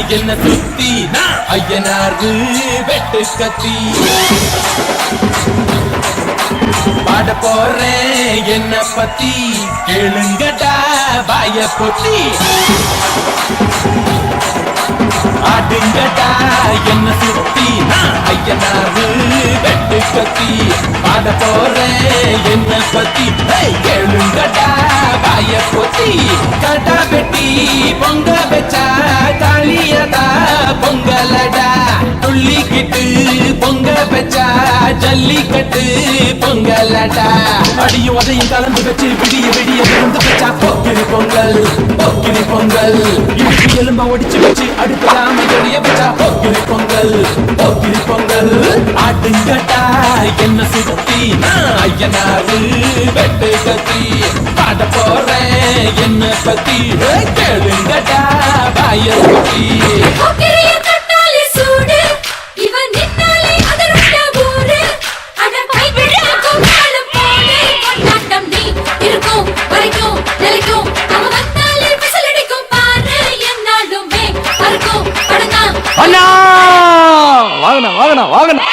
என்ன சுத்தி ஐயனாரு வெட்டு கத்தி பாட போறேன் என்ன பத்தி கேளுங்கடா வாய பொத்தி ஆடுங்கடா என்ன சுத்தி ஐயனாரு வெட்டு கத்தி பாட போறேன் என்ன பத்தி கேளுங்கடா வாய பொத்தி கடா வெட்டி பொங்க வச்சா தாலியதா பொங்கலடா துள்ளிக்கிட்டு பொங்க வச்சா ஜல்லிக்கட்டு பொங்கலடா அடியும் அதையும் கலந்து வச்சு விடிய விடிய விழுந்து வச்சா போக்கிரி பொங்கல் போக்கிரி பொங்கல் இடுப்பு எலும்ப ஒடிச்சு வச்சு அடுப்பலாம எரிய வச்சா போக்கிரி பொங்கல் போக்கிரி பொங்கல் ஆடுங்கட்டா என்ன சுத்தி ஐயனாரு வெட்டு கத்தி பாட போறேன் என்ன பத்தி கேளுங்கட்டா வாய பத்தி வாங்கண்ணா வாங்கண்ணா வாங்கண்ணா